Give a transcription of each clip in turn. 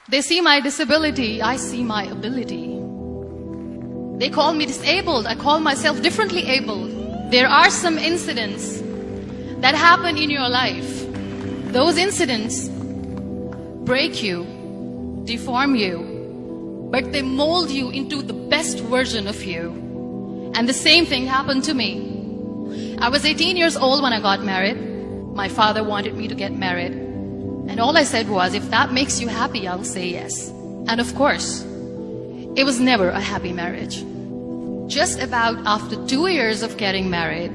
They see my disability, I see my ability. They call me disabled, I call myself differently abled. There are some incidents that happen in your life. Those incidents break you, deform you, but they mold you into the best version of you. And the same thing happened to me. I was 18 years old when I got married. My father wanted me to get married. And all I said was, if that makes you happy, I'll say yes. And of course, it was never a happy marriage. Just about after 2 years of getting married,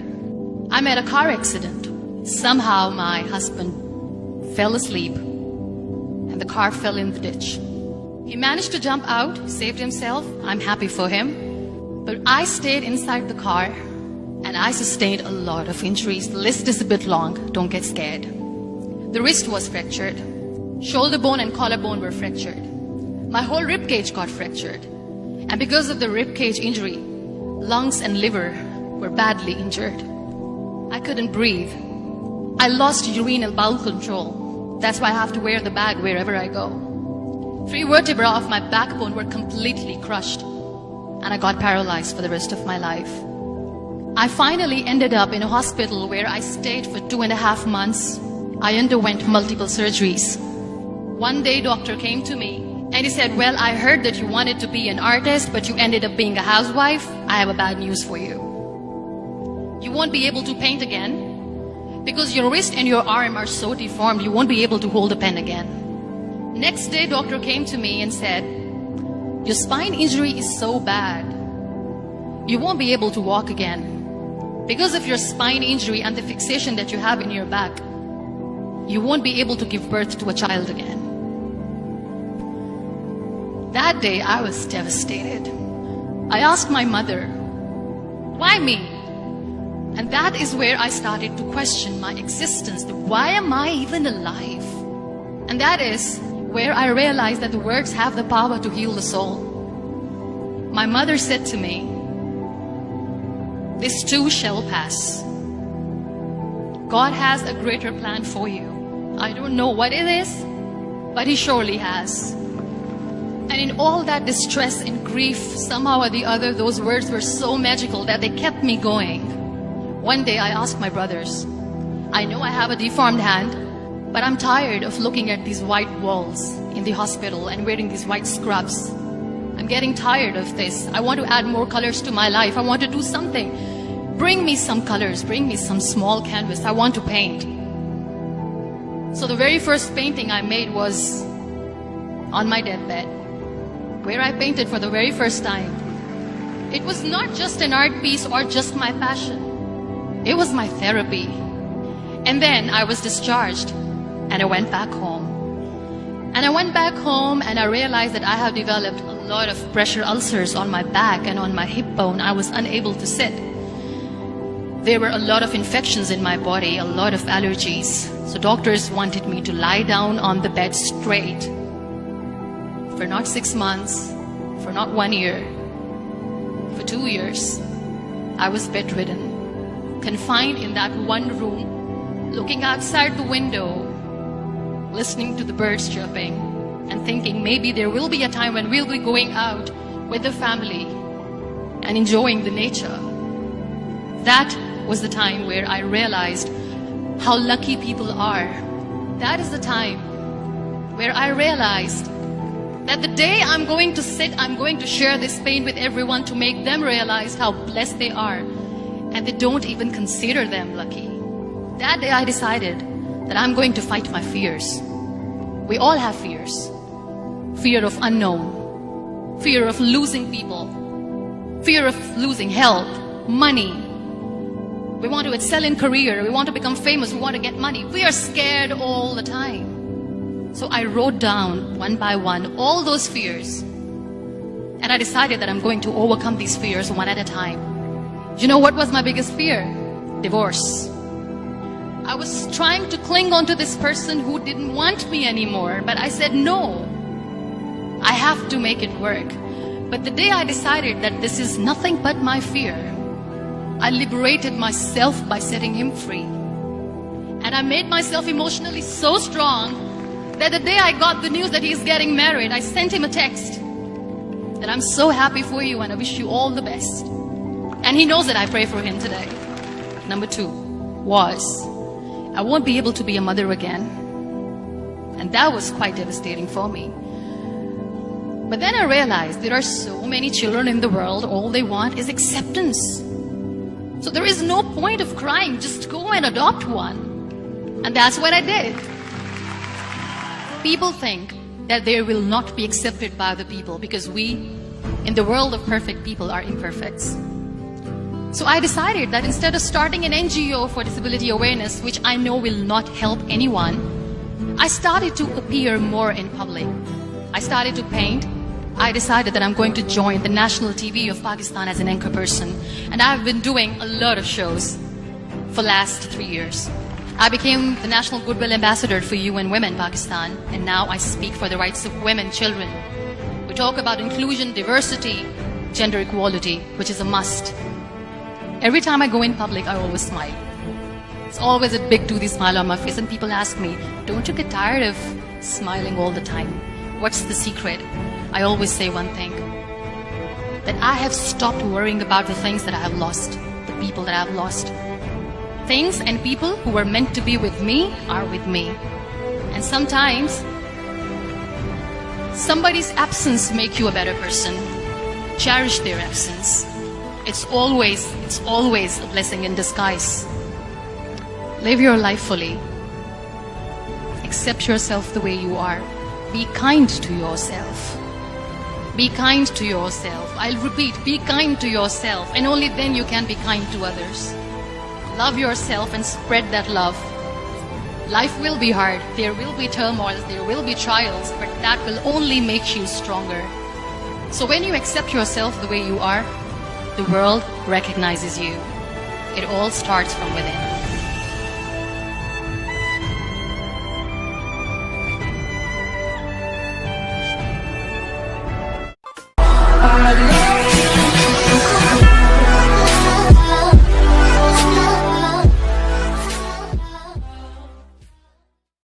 I met a car accident. Somehow my husband fell asleep and the car fell in the ditch. He managed to jump out, saved himself. I'm happy for him. But I stayed inside the car and I sustained a lot of injuries. The list is a bit long, don't get scared. The wrist was fractured. Shoulder bone and collarbone were fractured. My whole rib cage got fractured. And because of the rib cage injury, lungs and liver were badly injured. I couldn't breathe. I lost urinary bowel control. That's why I have to wear the bag wherever I go. 3 vertebrae of my backbone were completely crushed. And I got paralyzed for the rest of my life. I finally ended up in a hospital where I stayed for 2.5 months. I underwent multiple surgeries. One day, doctor came to me and he said, well, I heard that you wanted to be an artist, but you ended up being a housewife. I have a bad news for you. You won't be able to paint again because your wrist and your arm are so deformed, you won't be able to hold a pen again. Next day, doctor came to me and said, your spine injury is so bad, you won't be able to walk again. Because of your spine injury and the fixation that you have in your back, you won't be able to give birth to a child again. That day, I was devastated. I asked my mother, why me? And that is where I started to question my existence. Why am I even alive? And that is where I realized that the words have the power to heal the soul. My mother said to me, this too shall pass. God has a greater plan for you. I don't know what it is, but He surely has. And in all that distress and grief, somehow or the other, those words were so magical that they kept me going. One day I asked my brothers, I know I have a deformed hand, but I'm tired of looking at these white walls in the hospital and wearing these white scrubs. I'm getting tired of this. I want to add more colors to my life. I want to do something. Bring me some colors. Bring me some small canvas. I want to paint. So the very first painting I made was on my deathbed, where I painted for the very first time. It was not just an art piece or just my passion. It was my therapy. And then I was discharged and I went back home. And I went back home and I realized that I have developed a lot of pressure ulcers on my back and on my hip bone. I was unable to sit. There were a lot of infections in my body, a lot of allergies. So doctors wanted me to lie down on the bed straight for not 6 months, for not 1 year, for 2 years. I was bedridden, confined in that one room, looking outside the window, listening to the birds chirping and thinking maybe there will be a time when we'll be going out with the family and enjoying the nature. That was the time where I realized how lucky people are. That is the time where I realized that the day I'm going to sit, I'm going to share this pain with everyone to make them realize how blessed they are, and they don't even consider them lucky. That day I decided that I'm going to fight my fears. We all have fears. Fear of unknown, fear of losing people, fear of losing health, money. We want to excel in career, we want to become famous, we want to get money. We are scared all the time. So I wrote down one by one all those fears. And I decided that I'm going to overcome these fears one at a time. You know what was my biggest fear? Divorce. I was trying to cling on to this person who didn't want me anymore, but I said no. I have to make it work. But the day I decided that this is nothing but my fear, I liberated myself by setting him free. And I made myself emotionally so strong that the day I got the news that he's getting married, I sent him a text that I'm so happy for you and I wish you all the best. And he knows that I pray for him today. Number 2 was, I won't be able to be a mother again. And that was quite devastating for me. But then I realized there are so many children in the world, all they want is acceptance. So there is no point of crying, just go and adopt one. And that's what I did. People think that they will not be accepted by the people because we, in the world of perfect people, are imperfects. So I decided that instead of starting an NGO for disability awareness, which I know will not help anyone, I started to appear more in public. I started to paint. I decided that I'm going to join the national TV of Pakistan as an anchor person. And I've been doing a lot of shows for the last 3 years. I became the National Goodwill Ambassador for UN Women Pakistan, and now I speak for the rights of women, children. We talk about inclusion, diversity, gender equality, which is a must. Every time I go in public, I always smile. It's always a big toothy smile on my face, and people ask me, don't you get tired of smiling all the time? What's the secret? I always say one thing, that I have stopped worrying about the things that I have lost, the people that I have lost. Things and people who were meant to be with me are with me. And sometimes somebody's absence makes you a better person. Cherish their absence. It's always a blessing in disguise. Live your life fully. Accept yourself the way you are. Be kind to yourself. Be kind to yourself. I'll repeat, be kind to yourself, and only then you can be kind to others. Love yourself and spread that love. Life will be hard. There will be turmoils, there will be trials, but that will only make you stronger. So when you accept yourself the way you are, the world recognizes you. It all starts from within.